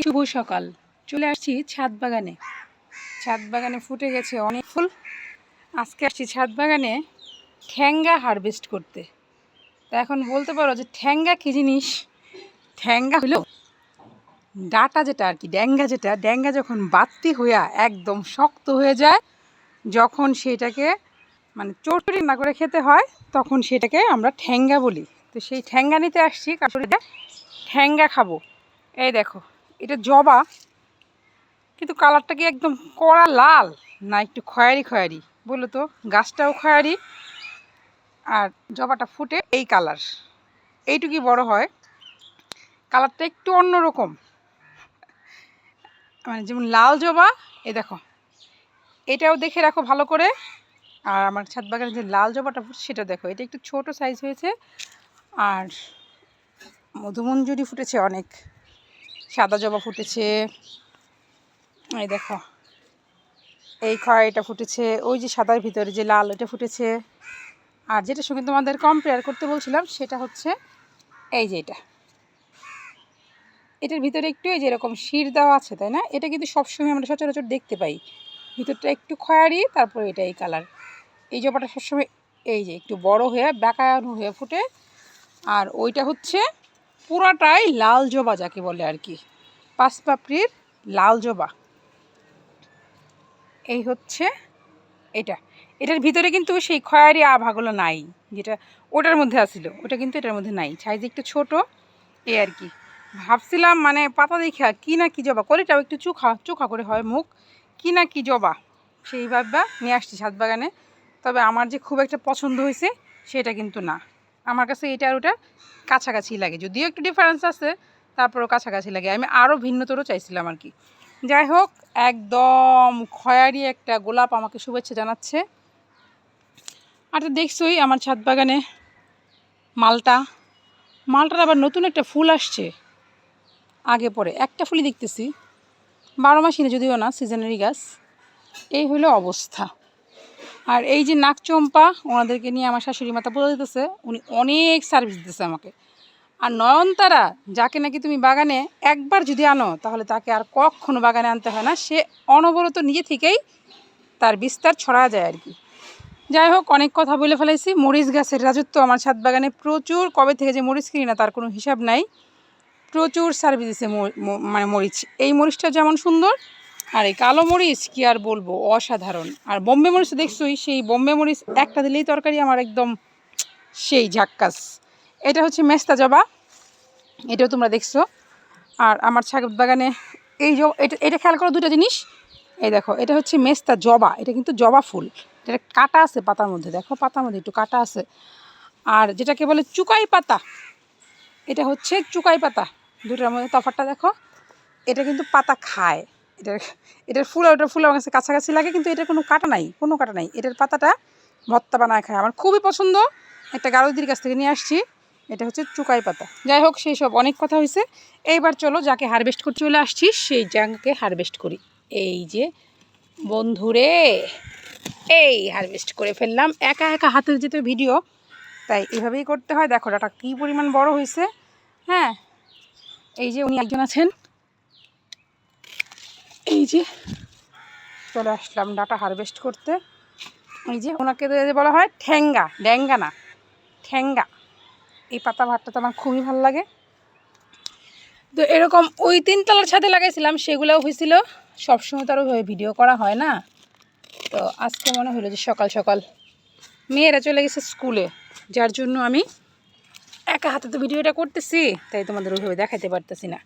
শুভ সকাল। চলে আসছি ছাদ বাগানে। ছাদ বাগানে ফুটে গেছে অনেক ফুল। আজকে আসছি ছাদ বাগানে ঠ্যাঙ্গা হারভেস্ট করতে। তা এখন বলতে পারো যে ঠ্যাঙ্গা কী জিনিস? ঠ্যাঙ্গা হলো ডাটা যেটা আর কি, ড্যাঙ্গা যখন বাত্তি হইয়া একদম শক্ত হয়ে যায়, যখন সেটাকে মানে চটচড়ি না করে খেতে হয়, তখন সেটাকে আমরা ঠ্যাঙ্গা বলি। তো সেই ঠ্যাঙ্গা নিতে আসছি, কারণ ঠ্যাঙ্গা খাবো। এই দেখো, এটা জবা, কিন্তু কালারটা কি একদম কড়া লাল না একটু খয়েরি খয়েরি বলো তো? গাছটাও খয়েরি আর জবাটা ফুটে এই কালার, এইটুকুই বড় হয়। কালারটা একটু অন্যরকম, মানে যেমন লাল জবা। এই দেখো, এটাও দেখে রাখো ভালো করে। আর আমার ছাদ বাগানে যে লাল জবাটা ফুটছে সেটা দেখো, এটা একটু ছোট সাইজ হয়েছে। আর মধুমঞ্জুরি ফুটেছে অনেক, সাদা জবা ফুটেছে। এই দেখো, এই খয়েরিটা ফুটেছে, ওই যে সাদার ভিতরে যে লাল এটা ফুটেছে। আর যেটার সঙ্গে তোমাদের কম্পেয়ার করতে বলছিলাম সেটা হচ্ছে এই যে এটার ভিতরে একটু এই যে এরকম শির দেওয়া আছে, তাই না? এটা কিন্তু সবসময় আমরা সচরাচর দেখতে পাই। ভিতরটা একটু খয়েরি, তারপরে এটা এই কালার। এই জবাটা সবসময় এই যে একটু বড় হয়ে বাঁকানো হয়ে ফুটে। আর ওইটা হচ্ছে পুরাটাই লাল জবা, যাকে বলে আর কি, পাঁচ পাপড়ির লাল জবা। এই হচ্ছে এটার ভিতরে কিন্তু সেই খয়েরি আভাগুলো নাই, যেটা ওটার মধ্যে আসিল, ওটা কিন্তু এটার মধ্যে নাই। সাইজ একটু ছোট, এই আর কি। ভাবছিলাম মানে পাতা দেখা কি না কি জবা, কলিটাও একটু চোখা করে হয় মুখ, কি না কি জবা, সেইভাবে নিয়ে আসছি ছাদ বাগানে। তবে আমার যে খুব একটা পছন্দ হয়েছে সেটা কিন্তু না। আমার কাছে এটা আর ওটা কাছাকাছি লাগে, যদিও একটু ডিফারেন্স আছে, তারপরেও কাছাকাছি লাগে। আমি আরও ভিন্নতরও চাইছিলাম আর কি। যাই হোক, একদম খয়েরি একটা গোলাপ আমাকে শুভেচ্ছা জানাচ্ছে। আর তো দেখছোই আমার ছাদ বাগানে মালটার আবার নতুন একটা ফুল আসছে। আগে পরে একটা ফুলই দেখতেছি, 12 মাসই যদিও না, সিজনারি গাছ। এই হলো অবস্থা। আর এই যে নাকচম্পা, ওনাদেরকে নিয়ে আমার শাশুড়ি মাতা বলে দিতেছে, উনি অনেক সার্ভিস দিতেছে আমাকে। আর নয়নতারা, যাকে নাকি তুমি বাগানে একবার যদি আনো তাহলে তাকে আর কখনো বাগানে আনতে হয় না, সে অনবরত নিজে থেকেই তার বিস্তার ছড়া যায় আর কি। যাই হোক, অনেক কথা বলে ফেলাইছি। মরিচ গাছের রাজত্ব আমার ছাদ বাগানে প্রচুর। কবে থেকে যে মরিচ কিনি না তার কোনো হিসাব নাই। প্রচুর সার্ভিস দিছে মানে মরিচ। এই মরিচটা যেমন সুন্দর, আর এই কালো মরিচ কি আর বলবো, অসাধারণ। আর বোম্বে মরিচ দেখছোই, সেই বোম্বে মরিচ একটা দিলেই তরকারি আমার একদম সেই ঝাক্কাস। এটা হচ্ছে মেস্তা জবা, এটাও তোমরা দেখছো। আর আমার ছাদ বাগানে এই এটা খেয়াল করো দুটো জিনিস। এই দেখো, এটা হচ্ছে মেস্তা জবা, এটা কিন্তু জবা ফুল। এটা কাটা আছে পাতার মধ্যে, দেখো পাতার মধ্যে একটু কাটা আছে। আর যেটাকে বলে চুকাই পাতা, এটা হচ্ছে চুকাই পাতা। দুটোর মধ্যে তফাৎটা দেখো। এটা কিন্তু পাতা খায়, এটার ফুল ওটার ফুল আমার কাছে কাছাকাছি লাগে, কিন্তু এটার কোনো কাটা নাই। এটার পাতাটা ভর্তা বানায় খায়, আমার খুবই পছন্দ। একটা গারুদির কাছ থেকে নিয়ে আসছি, এটা হচ্ছে চুকাই পাতা। যাই হোক, সেই সব অনেক কথা হয়েছে। এইবার চলো যাকে হারভেস্ট করতে চলে আসছি সেই যাকে হারভেস্ট করি। এই যে বন্ধুরে, এই হারভেস্ট করে ফেললাম একা হাতের যেতে ভিডিও, তাই এভাবেই করতে হয়। দেখো ডাটা কী পরিমাণ বড় হয়েছে। হ্যাঁ, এই যে উনি একজন আছেন, এই যে চলে আসলাম ডাটা হারভেস্ট করতে। এই যে ওনাকে বলা হয় ঠ্যাঙ্গা, ড্যাঙ্গা না, ঠ্যাঙ্গা। এই পাতা ভাতটা তো আমার খুবই ভালো লাগে। তো এরকম ওই 3 তলার ছাদে লাগাইছিলাম, সেগুলোও হয়েছিল। সবসময় তো আরও ভিডিও করা হয় না, তো আজকে মনে হলো যে সকাল সকাল মেয়েরা চলে গেছে স্কুলে, যার জন্য আমি একা হাতে তো ভিডিওটা করতেছি, তাই তোমাদের ওইভাবে দেখাতে পারতেছি না।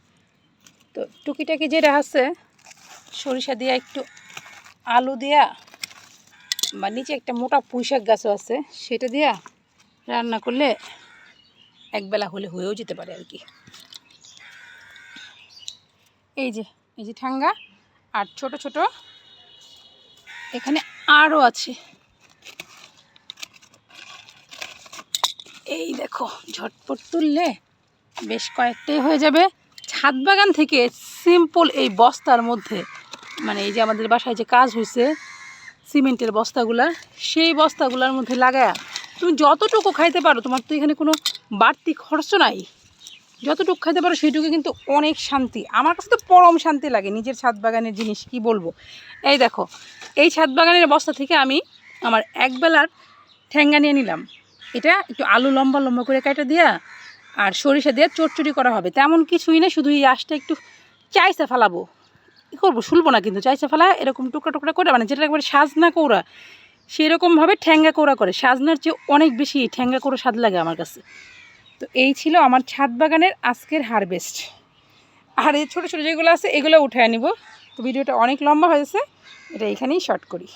তো টুকিটাকি যেটা আছে, সরিষা দিয়া একটু আলু দিয়া, বা নিচে একটা মোটা পুঁইশাক গাছও আছে, সেটা দিয়া রান্না করলে একবেলা হলে হয়েও যেতে পারে আর কি। এই যে ঠাঙ্গা, আর ছোট ছোট এখানে আরও আছে। এই দেখো, ঝটপট তুললে বেশ কয়েকটাই হয়ে যাবে। ছাদ বাগান থেকে সিম্পল এই বস্তার মধ্যে, মানে এই যে আমাদের বাসায় যে কাজ হয়েছে সিমেন্টের বস্তাগুলা, সেই বস্তাগুলোর মধ্যে লাগায়া তুমি যতটুকু খাইতে পারো, তোমার তো এখানে কোনো বাড়তি খরচ নাই। যতটুকু খাইতে পারো সেইটুকু কিন্তু অনেক শান্তি। আমার কাছে তো পরম শান্তি লাগে নিজের ছাদ বাগানের জিনিস, কি বলবো। এই দেখো, এই ছাদ বাগানের বস্তা থেকে আমি আমার একবেলার ঠ্যাঙ্গা নিয়ে নিলাম। এটা একটু আলু লম্বা লম্বা করে কাটা দিয়া আর সরিষা দিয়ে চটচড়ি করা হবে, তেমন কিছুই না, শুধু এই আঁশটা একটু চাইসা ফেলাবো। কী করবো, শুলবো না কিন্তু, চাইসা ফেলা এরকম টুকরা টুকরা করে, মানে যেটা একবারে সাজনা কৌড়া সেরকমভাবে ঠ্যাঙ্গা কৌড়া করে। সাজনার চেয়ে অনেক বেশি ঠ্যাঙ্গা কৌড়া স্বাদ লাগে আমার কাছে। তো এই ছিল আমার ছাদ বাগানের আজকের হারভেস্ট। আর এই ছোটো ছোটো যেগুলো আছে এগুলো উঠায় নিব। তো ভিডিওটা অনেক লম্বা হয়েছে, এটা এখানেই শর্ট করি।